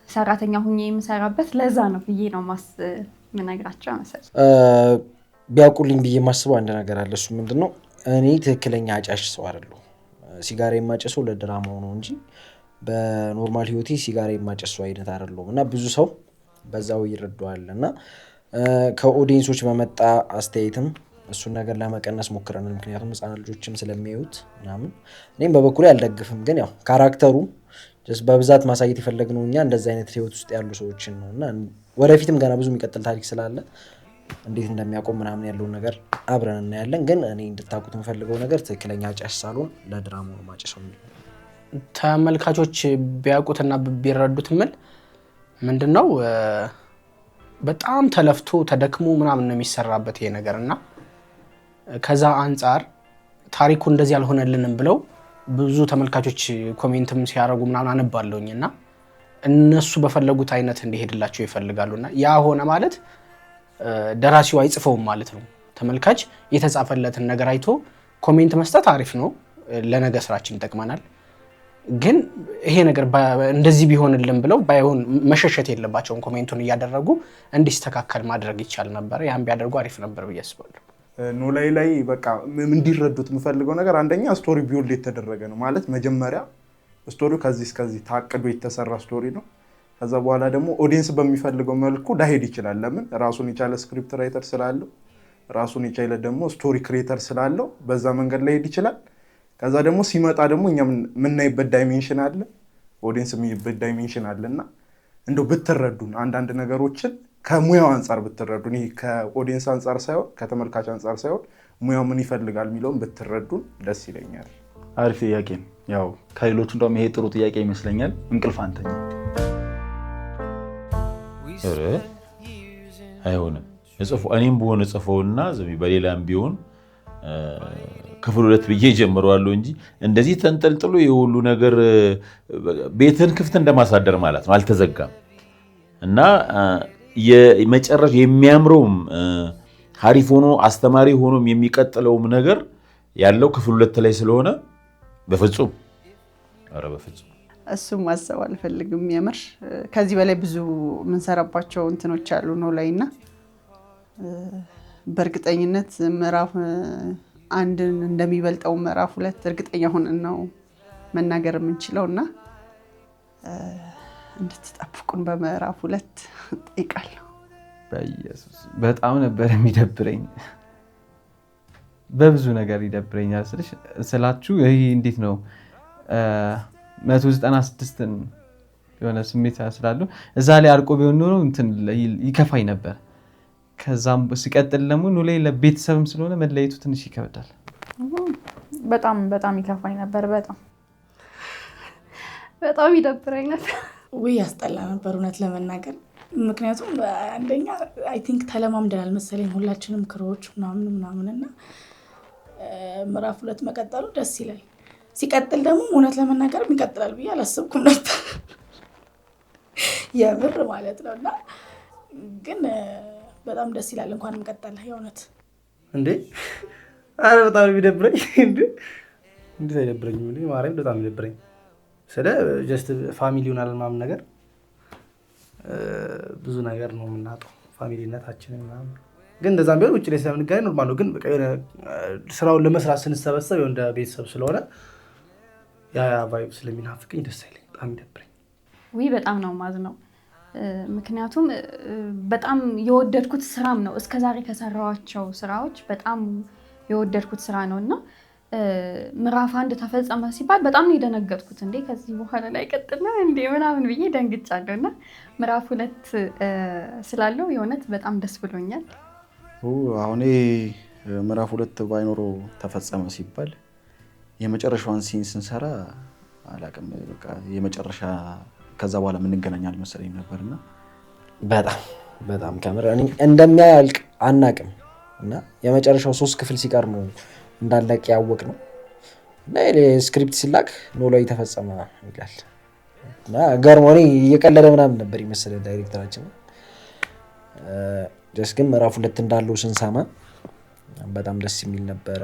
ሰራተኛ ሆኜ የምሰራበት ለዛ ነው ብዬ ነው ምነግራቸው መሰለኝ። ቢያውቁልኝ ብዬ የማስበው አንድ ነገር አለ። እሱ ምንድነው እኔ ትክክለኛ አጫሽ ሰው አይደለሁ። ሲጋራ የማጨሰው ለድራማው ነው እንጂ በኖርማል ህይወቴ ሲጋራ የማጨሰው አይነት አይደለሁም እና ብዙ ሰው በዛው ይረዳዋል እና ከኦዲየንሶች በመጣ አስተያየትም እሱን ነገር ለመቀነስ ሞክረናል። ምክንያቱም ህፃናት ልጆችም ስለሚያዩት ምናምን እኔም በበኩሌ አልደግፍም። ግን ያው ካራክተሩ በብዛት ማሳየት የፈለግነው እኛ እንደዚህ አይነት ህይወት ውስጥ ያሉ ሰዎችን ነው እና ወደፊትም ገና ብዙ የሚቀጥል ታሪክ ስላለ እንዴት እንደሚያቆም ምናምን ያለውን ነገር አብረን እናያለን። ግን እኔ እንድታውቁት የምፈልገው ነገር ትክክለኛ አጫሽ ሳልሆን ለድራማው ነው ማጨሰው። ተመልካቾች ቢያውቁትና ቢረዱት ምንድነው በጣም ተለፍቶ ተደክሞ ምናምን ነው የሚሰራበት ይሄ ነገር እና ከዛ አንፃር ታሪኩ እንደዚህ ያልሆነልንም ብለው ብዙ ተመልካቾች ኮሜንትም ሲያረጉ ምናምን አነባለሁኝና እነሱ በፈለጉት አይነት እንዲሄድላቸው ይፈልጋሉና ያ ሆነ ማለት ደራሲው አይጽፈውም ማለት ነው። ተመልካች የተጻፈለትን ነገር አይቶ ኮሜንት መስጠት አሪፍ ነው፣ ለነገ ስራችን ይጠቅመናል። ግን ይሄ ነገር እንደዚህ ቢሆንልን ብለው ባይሆን መሸሸት የለባቸውም። ኮሜንቱን እያደረጉ እንዲስተካከል ማድረግ ይቻል ነበር። ያን ቢያደርጉ አሪፍ ነበር ብዬ አስባለሁ። ኖላዊ ላይ በቃ እንዲረዱት የምፈልገው ነገር አንደኛ ስቶሪ ቢውልድ የተደረገ ነው ማለት መጀመሪያ ስቶሪው ከዚህ እስከዚህ ታቅዶ የተሰራ ስቶሪ ነው። ከዛ በኋላ ደግሞ ኦዲየንስ በሚፈልገው መልኩ ላይሄድ ይችላል። ለምን ራሱን የቻለ ስክሪፕት ራይተር ስላለው ራሱን የቻለ ደግሞ ስቶሪ ክሬተር ስላለው በዛ መንገድ ላይሄድ ይችላል። ከዛ ደግሞ ሲመጣ ደግሞ እኛ የምናይበት ዳይሜንሽን አለ፣ ኦዲየንስ የሚይበት ዳይሜንሽን አለና እንደው ብትረዱን አንዳንድ ነገሮችን ከሙያው አንፃር ብትረዱን፣ ይሄ ከኦዲየንስ አንፃር ሳይሆን ከተመልካች አንፃር ሳይሆን ሙያው ምን ይፈልጋል የሚለውን ብትረዱን ደስ ይለኛል። አሪፍ ጥያቄ ነው። ያው ከሌሎቹ እንደውም ይሄ ጥሩ ጥያቄ ይመስለኛል። እንቅልፍ አንተኛ አይሆንም። እኔም ብሆን እጽፈውና በሌላም ቢሆን ክፍል 2 ብዬ ጀምረዋለሁ እንጂ እንደዚህ ተንጠልጥሎ የሁሉ ነገር ቤትን ክፍት እንደማሳደር ማለት ነው። አልተዘጋም እና የመጨረሻ የሚያምረውም ሀሪፍ ሆኖ አስተማሪ ሆኖም የሚቀጥለውም ነገር ያለው ክፍል 2 ላይ ስለሆነ በፍጹም ኧረ በፍጹም እሱም ማሰብ አልፈልግም። የምር ከዚህ በላይ ብዙ የምንሰራባቸው እንትኖች አሉ ነው ላይና በእርግጠኝነት ምዕራፍ 1 እንደሚበልጠው ምዕራፍ 2 እርግጠኛ ሆነን ነው መናገር የምንችለው እና እንድትጠብቁን በምዕራፍ 2 ጠይቃለሁ። በኢየሱስ በጣም ነበር የሚደብረኝ። በብዙ ነገር ይደብረኛል ስላችሁ ይሄ እንዴት ነው 196ን የሆነ ስሜት ስላለው እዛ ላይ አርቆ ቢሆን ኖሮ እንትን ይከፋኝ ነበር። ከዛም ሲቀጥል ደግሞ ኖ ላይ ለቤተሰብም ስለሆነ መለየቱ ትንሽ ይከብዳል። በጣም በጣም ይከፋኝ ነበር። በጣም ይደብረኝ ነበር። ውይ ያስጠላ ነበር እውነት ለመናገር። ምክንያቱም አንደኛ አይ ቲንክ ተለማምደናል መሰለኝ ሁላችንም ክሮች ምናምንና ምዕራፍ 2 መቀጠሉ ደስ ይላል። ሲቀጥል ደግሞ እውነት ለመናገር ይቀጥላል ብዬ አላሰብኩም ነበር የምር ማለት ነው። እና ግን በጣም ደስ ይላል እንኳንም ቀጠለ የእውነት እንዴ። አረ በጣም የሚደብረኝ እንዴ አይደብረኝም እንዴ ማርያም በጣም የሚደብረኝ ስለ ጀስት ፋሚሊ ሆናል ምናምን ነገር ብዙ ነገር ነው የምናጣው ፋሚሊነታችንን ምናምን። ግን እንደዛም ቢሆን ውጭ ላይ ስለምንገናኝ ኖርማል ነው። ግን በቃ የሆነ ስራውን ለመስራት ስንሰበሰብ እንደ ቤተሰብ ስለሆነ ያ ቫይብ ስለሚናፍቀኝ ደስ አይለኝ፣ በጣም ይደብረኝ። ውይ በጣም ነው ማዝነው። ምክንያቱም በጣም የወደድኩት ስራም ነው እስከዛሬ ከሰራኋቸው ስራዎች በጣም የወደድኩት ስራ ነው እና ምዕራፍ 1 ተፈጸመ ሲባል በጣም ነው የደነገጥኩት። እንዴ ከዚህ በኋላ ላይ ቀጥል ነው እንዴ ምናምን ብዬ ደንግጫለሁ። እና ምዕራፍ 2 ስላለው የእውነት በጣም ደስ ብሎኛል። አሁን ምዕራፍ 2 ባይኖረው ተፈጸመ ሲባል የመጨረሻውን ሲን ስንሰራ አላውቅም በቃ የመጨረሻ ከዛ በኋላ የምንገናኝ አልመሰለኝ ነበርና በጣም ከምር እኔ እንደሚያልቅ አናውቅም እና የመጨረሻው 3 ክፍል ሲቀር ነው እንዳለቅ ያወቅ ነው እና ስክሪፕት ሲላክ ኖ ላይ ተፈጸመ ይላል እና ገርሞኔ እየቀለደ ምናምን ነበር ይመስል ዳይሬክተራችን። ግን ምዕራፍ 2 እንዳለው ስንሰማ በጣም ደስ የሚል ነበረ።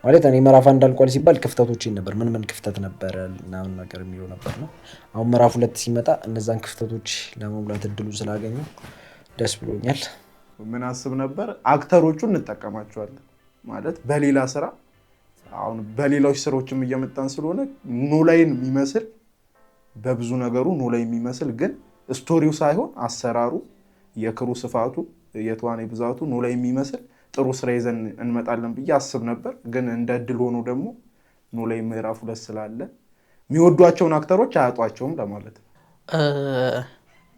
ማለት እኔ ምዕራፍ 1 እንዳልቋል ሲባል ክፍተቶችን ነበር ምን ክፍተት ነበረ ምናምን ነገር የሚለው ነበር ነው። አሁን ምዕራፍ 2 ሲመጣ እነዛን ክፍተቶች ለመሙላት እድሉ ስላገኙ ደስ ብሎኛል። ምን አስብ ነበር አክተሮቹን እንጠቀማቸዋለን ማለት በሌላ ስራ አሁን በሌሎች ስራዎችም እየመጣን ስለሆነ ኖላይን የሚመስል በብዙ ነገሩ ኖላይ የሚመስል ግን ስቶሪው ሳይሆን አሰራሩ የክሩ ስፋቱ የተዋናይ ብዛቱ ኖላይ የሚመስል ጥሩ ስራ ይዘን እንመጣለን ብዬ አስብ ነበር። ግን እንደ እድል ሆኖ ደግሞ ኖላይ ምዕራፍ 2 ስላለ የሚወዷቸውን አክተሮች አያጧቸውም ለማለት ነው።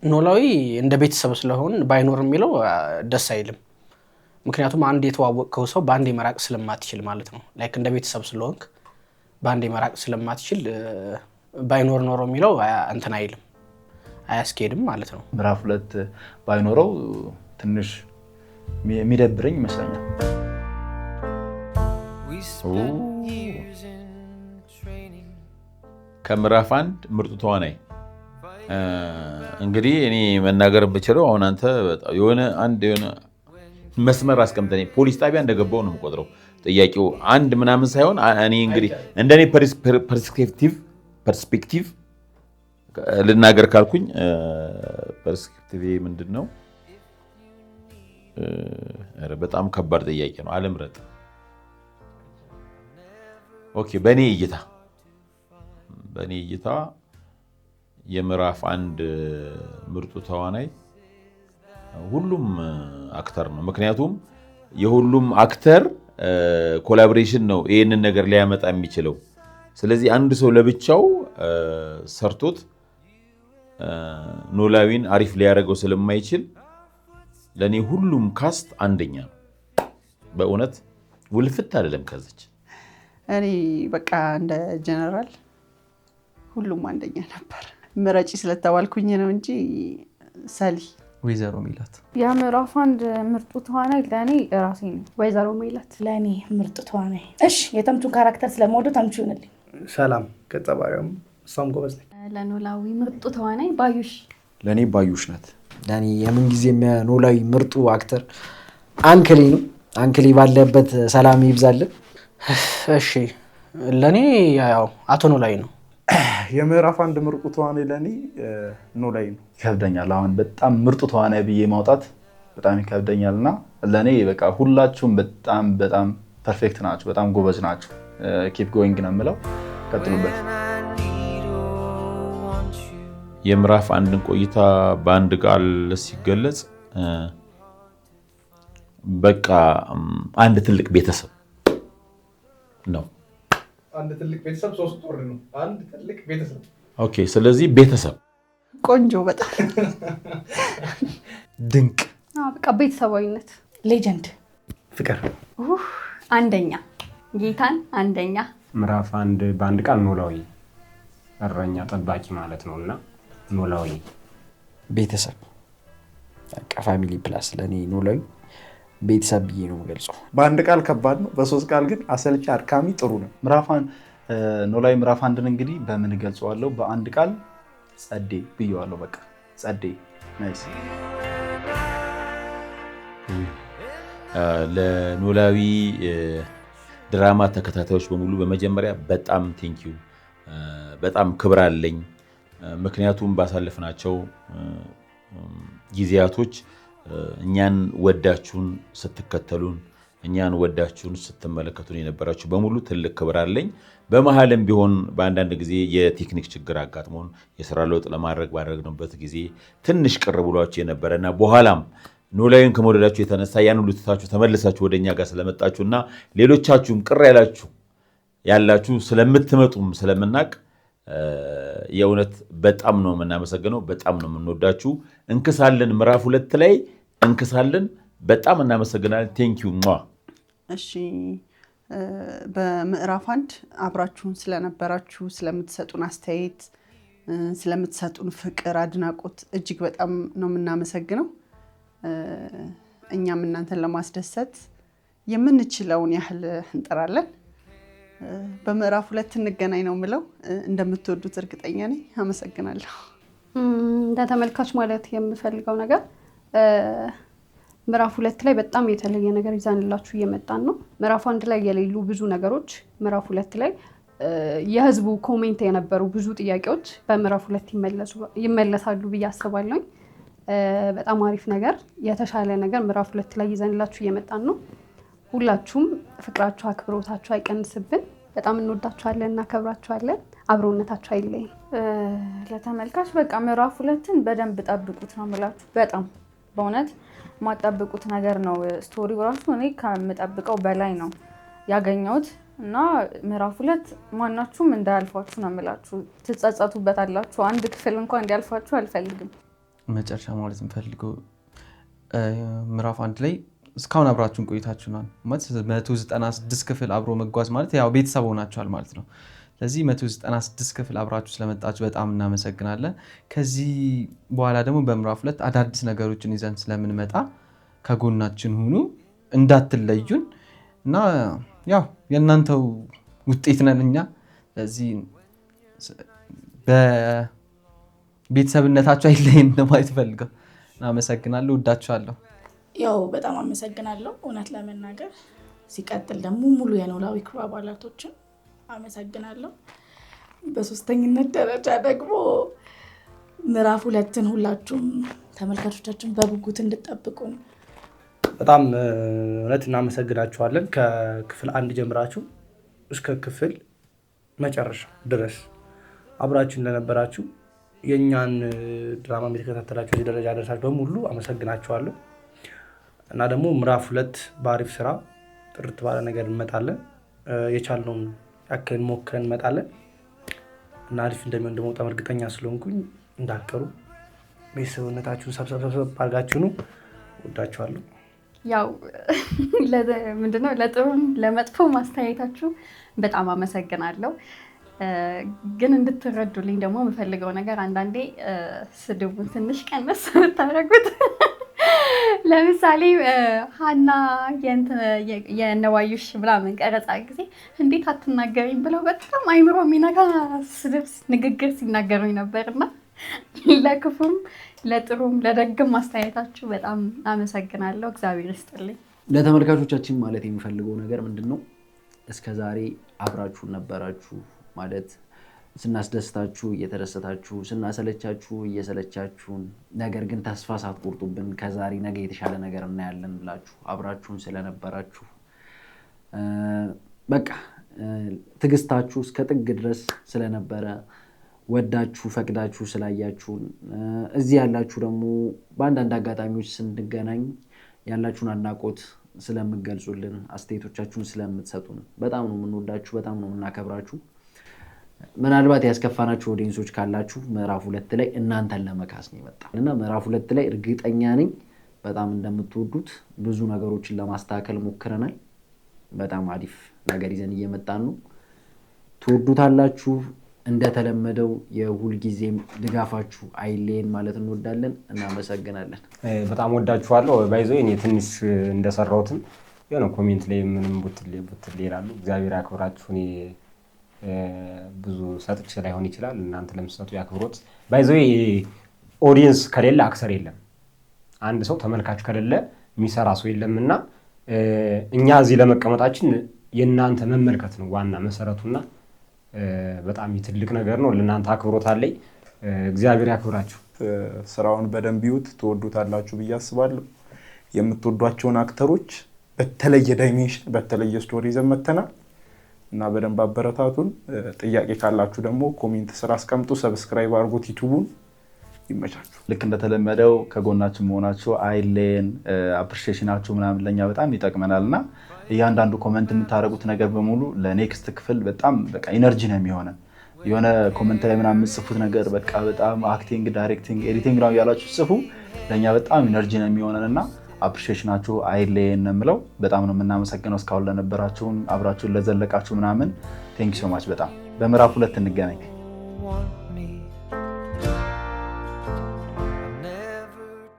ኖላዊ እንደ ቤተሰብ ስለሆን ባይኖር የሚለው ደስ አይልም። ምክንያቱም አንድ የተዋወቀው ሰው በአንድ መራቅ ስለማትችል ማለት ነው። ላይክ እንደ ቤተሰብ ስለሆንክ በአንድ መራቅ ስለማትችል ባይኖር ኖሮ የሚለው እንትን አይልም አያስኬድም ማለት ነው። ምዕራፍ 2 ባይኖረው ትንሽ የሚደብረኝ ይመስለኛል። ከምዕራፍ 1 ምርጡ ተዋናይ እንግዲህ እኔ መናገር ብችለው አሁን አንተ የሆነ መስመር አስቀምጠኝ ፖሊስ ጣቢያ እንደገባው ነው የምቆጥረው። ጥያቄው አንድ ምናምን ሳይሆን እኔ እንግዲህ እንደኔ ፐርስፔክቲቭ ልናገር ካልኩኝ ፐርስፔክቲቭ ምንድን ነው? በጣም ከባድ ጥያቄ ነው። አለምረጥ። ኦኬ በእኔ እይታ የምዕራፍ 1 ምርጡ ተዋናይ ሁሉም አክተር ነው። ምክንያቱም የሁሉም አክተር ኮላቦሬሽን ነው ይህንን ነገር ሊያመጣ የሚችለው። ስለዚህ አንድ ሰው ለብቻው ሰርቶት ኖላዊን አሪፍ ሊያደርገው ስለማይችል ለኔ ሁሉም ካስት አንደኛ ነው። በእውነት ውልፍት አይደለም ከዚች እኔ በቃ እንደ ጀነራል ሁሉም አንደኛ ነበር። ምረጪ ስለተባልኩኝ ነው እንጂ ሰሊ ወይዘሮ ሜላት የምዕራፍ 1 ምርጡ ተዋናይ ለኔ ራሴ ነኝ። ወይዘሮ ሜላት ለኔ ምርጡ ተዋናይ። እሺ የተምቹን ካራክተር ስለምወደው ተምቹ ይሆንልኝ። ሰላም ከጸባሪውም እሷም ጎበዝ ነኝ። ለኖላዊ ምርጡ ተዋናይ ባዩሽ። ለኔ ባዩሽ ናት። ለኔ የምን ጊዜ ኖላዊ ምርጡ አክተር አንክሊ ነው። አንክሊ ባለበት ሰላም ይብዛልን። እሺ ለኔ ያው አቶ ኖላዊ ነው። የምዕራፍ አንድ ምርጡ ተዋናይ ለእኔ ኖላዊ ነው። ይከብደኛል አሁን በጣም ምርጡ ተዋናይ ብዬ ማውጣት በጣም ይከብደኛል እና ለእኔ በቃ ሁላችሁም በጣም በጣም ፐርፌክት ናቸው፣ በጣም ጎበዝ ናቸው። ኪፕ ጎይንግ ነው የምለው፣ ቀጥሉበት። የምዕራፍ አንድን ቆይታ በአንድ ቃል ሲገለጽ በቃ አንድ ትልቅ ቤተሰብ ነው። አንድ ትልቅ ቤተሰብ 3 ወር ነው። አንድ ትልቅ ቤተሰብ ኦኬ። ስለዚህ ቤተሰብ ቆንጆ፣ በጣም ድንቅ፣ በቃ ቤተሰባዊነት፣ ሌጀንድ፣ ፍቅር፣ አንደኛ፣ ጌታን አንደኛ። ምዕራፍ አንድ በአንድ ቃል ኖላዊ፣ እረኛ ጠባቂ ማለት ነው እና ኖላዊ ቤተሰብ፣ በቃ ፋሚሊ ፕላስ ለእኔ ኖላዊ ቤተሰብ ብዬ ነው የምገልጸው። በአንድ ቃል ከባድ ነው፣ በ3 ቃል ግን አሰልቺ፣ አድካሚ፣ ጥሩ ነው። ኖላዊ ምዕራፍ አንድን እንግዲህ በምን ገልጸዋለሁ? በአንድ ቃል ጸዴ ብዬዋለሁ። በቃ ጸዴ። ናይስ። ለኖላዊ ድራማ ተከታታዮች በሙሉ በመጀመሪያ በጣም ቴንኪዩ፣ በጣም ክብር አለኝ። ምክንያቱም ባሳለፍናቸው ጊዜያቶች እኛን ወዳችሁን ስትከተሉን፣ እኛን ወዳችሁን ስትመለከቱን የነበራችሁ በሙሉ ትልቅ ክብር አለኝ። በመሀልም ቢሆን በአንዳንድ ጊዜ የቴክኒክ ችግር አጋጥሞን የስራ ለውጥ ለማድረግ ባደረግንበት ጊዜ ትንሽ ቅር ብሏችሁ የነበረና በኋላም ኖላዊን ከመውደዳችሁ የተነሳ ያን ሁሉ ትታችሁ ተመልሳችሁ ወደኛ ጋር ስለመጣችሁና ሌሎቻችሁም ቅር ያላችሁ ስለምትመጡም ስለምናቅ የእውነት በጣም ነው የምናመሰግነው፣ በጣም ነው የምንወዳችሁ። እንክሳለን፣ ምዕራፍ 2 ላይ እንክሳለን። በጣም እናመሰግናለን። ቴንኪዩ። እሺ፣ በምዕራፍ አንድ አብራችሁን ስለነበራችሁ ስለምትሰጡን አስተያየት፣ ስለምትሰጡን ፍቅር፣ አድናቆት እጅግ በጣም ነው የምናመሰግነው። እኛም እናንተን ለማስደሰት የምንችለውን ያህል እንጠራለን። በምዕራፍ 2 እንገናኝ ነው የምለው። እንደምትወዱት እርግጠኛ ነኝ። አመሰግናለሁ። እንደ ተመልካች ማለት የምፈልገው ነገር ምዕራፍ 2 ላይ በጣም የተለየ ነገር ይዛንላችሁ እየመጣን ነው። ምዕራፍ 1 ላይ የሌሉ ብዙ ነገሮች ምዕራፍ 2 ላይ የህዝቡ ኮሜንት የነበሩ ብዙ ጥያቄዎች በምዕራፍ 2 ይመለሳሉ ብዬ አስባለሁ። በጣም አሪፍ ነገር፣ የተሻለ ነገር ምዕራፍ 2 ላይ ይዘንላችሁ እየመጣን ነው። ሁላችሁም ፍቅራችሁ፣ አክብሮታችሁ አይቀንስብን። በጣም እንወዳችኋለን፣ እናከብራችኋለን። አብሮነታችሁ አይለይ። ለተመልካች በቃ ምዕራፍ 2ን በደንብ ጠብቁት ነው የምላችሁ። በጣም በእውነት የማጠብቁት ነገር ነው። ስቶሪው ራሱ እኔ ከምጠብቀው በላይ ነው ያገኘሁት እና ምዕራፍ 2 ማናችሁም እንዳያልፋችሁ ነው የምላችሁ። ትጸጸቱበታላችሁ። አንድ ክፍል እንኳን እንዲያልፋችሁ አልፈልግም። መጨረሻ ማለት የምፈልገው ምዕራፍ 1 ላይ እስካሁን አብራችሁን ቆይታችሁናል ማለት 196 ክፍል አብሮ መጓዝ ማለት ያው ቤተሰብ ሆናችኋል ማለት ነው። ስለዚህ 196 ክፍል አብራችሁ ስለመጣችሁ በጣም እናመሰግናለን። ከዚህ በኋላ ደግሞ በምዕራፍ 2 አዳዲስ ነገሮችን ይዘን ስለምንመጣ ከጎናችን ሁኑ፣ እንዳትለዩን እና ያው የእናንተው ውጤት ነን እኛ። ስለዚህ በቤተሰብነታችሁ አይለየን ለማለት ፈልገው እናመሰግናለሁ። ወዳችኋለሁ። ያው በጣም አመሰግናለሁ እውነት ለመናገር። ሲቀጥል ደግሞ ሙሉ የኖላዊ ክሩ አባላቶችን አመሰግናለሁ። በሶስተኝነት ደረጃ ደግሞ ምዕራፍ 2ን ሁላችሁም ተመልካቾቻችን በጉጉት እንድጠብቁን በጣም እውነት እናመሰግናችኋለን። ከክፍል 1 ጀምራችሁ እስከ ክፍል መጨረሻ ድረስ አብራችሁ እንደነበራችሁ የእኛን ድራማ የተከታተላችሁ እዚህ ደረጃ ደርሳችሁ በሙሉ አመሰግናችኋለሁ። እና ደግሞ ምዕራፍ 2 በአሪፍ ስራ ጥርት ባለ ነገር እንመጣለን። የቻልነውን ያክል ሞክረን እንመጣለን እና አሪፍ እንደሚሆን ደግሞ በጣም እርግጠኛ ስለሆንኩኝ እንዳትቀሩ። ቤተሰብነታችሁን ሰብሰብ አድርጋችሁ ነው። ወዳችኋለሁ። ያው ምንድነው ለጥሩም ለመጥፎ ማስተያየታችሁ በጣም አመሰግናለሁ። ግን እንድትረዱልኝ ደግሞ የምፈልገው ነገር አንዳንዴ ስድቡን ትንሽ ቀነስ ብታደርጉት። ለምሳሌ ሀና የነዋዩሽ ምናምን ቀረጻ ጊዜ እንዴት አትናገሪም ብለው በጣም አይምሮ የሚነካ ስድብ ንግግር ሲናገሩኝ ነበርና ለክፉም ለጥሩም ለደግም ማስተያየታችሁ በጣም አመሰግናለሁ። እግዚአብሔር ይስጥልኝ። ለተመልካቾቻችን ማለት የሚፈልገው ነገር ምንድነው? እስከዛሬ አብራችሁ ነበራችሁ ማለት ስናስደስታችሁ እየተደሰታችሁ፣ ስናሰለቻችሁ እየሰለቻችሁን፣ ነገር ግን ተስፋ ሳትቆርጡብን ከዛሬ ነገ የተሻለ ነገር እናያለን ብላችሁ አብራችሁን ስለነበራችሁ በቃ ትዕግስታችሁ እስከ ጥግ ድረስ ስለነበረ ወዳችሁ ፈቅዳችሁ ስላያችሁን እዚህ ያላችሁ ደግሞ በአንዳንድ አጋጣሚዎች ስንገናኝ ያላችሁን አድናቆት ስለምትገልጹልን አስተያየቶቻችሁን ስለምትሰጡን በጣም ነው የምንወዳችሁ፣ በጣም ነው የምናከብራችሁ። ምናልባት ያስከፋናችሁ ኦዲየንሶች ካላችሁ ምዕራፍ 2 ላይ እናንተን ለመካስ ነው የመጣው እና ምዕራፍ 2 ላይ እርግጠኛ ነኝ በጣም እንደምትወዱት ብዙ ነገሮችን ለማስተካከል ሞክረናል። በጣም አሪፍ ነገር ይዘን እየመጣን ነው። ትወዱታላችሁ። እንደተለመደው የሁልጊዜም ድጋፋችሁ አይለየን ማለት እንወዳለን። እናመሰግናለን። በጣም ወዳችኋለሁ። ባይዞ እኔ ትንሽ እንደሰራሁትም የሆነ ኮሜንት ላይ ምንም ቡትል ይላሉ። እግዚአብሔር ያክብራችሁ። እኔ ብዙ ሰጥቼ ላይሆን ይችላል፣ እናንተ ለምትሰጡ ያክብሮት። ባይዞ ኦዲየንስ ከሌለ አክሰር የለም። አንድ ሰው ተመልካች ከሌለ የሚሰራ ሰው የለምና እኛ እዚህ ለመቀመጣችን የእናንተ መመልከት ነው ዋና መሰረቱና በጣም ትልቅ ነገር ነው። ለእናንተ አክብሮት አለኝ። እግዚአብሔር ያክብራችሁ። ስራውን በደንብ ይዩት፣ ትወዱታላችሁ ብዬ አስባለሁ። የምትወዷቸውን አክተሮች በተለየ ዳይሜንሽን በተለየ ስቶሪ ይዘን መተናል እና በደንብ አበረታቱን። ጥያቄ ካላችሁ ደግሞ ኮሜንት ስራ አስቀምጡ። ሰብስክራይብ አድርጉት ዩቲዩቡን። ይመቻችሁ። ልክ እንደተለመደው ከጎናችን መሆናችሁ አይሌን አፕሪሺዬሽናችሁ ምናምን ለኛ በጣም ይጠቅመናል እና እያንዳንዱ ኮመንት የምታደርጉት ነገር በሙሉ ለኔክስት ክፍል በጣም በቃ ኢነርጂ ነው የሚሆነን። የሆነ ኮመንት ላይ ምናምን የምትጽፉት ነገር በቃ በጣም አክቲንግ፣ ዳይሬክቲንግ፣ ኤዲቲንግ ነው ያላችሁ ጽፉ። ለኛ በጣም ኢነርጂ ነው የሚሆነን እና አፕሪሺዬሽናችሁ አይሌን ነው የምለው። በጣም ነው የምናመሰግነው እስካሁን ለነበራችሁን፣ አብራችሁን ለዘለቃችሁ ምናምን ቴንክ ዩ ሶ ማች። በጣም በምዕራፍ 2 እንገናኝ።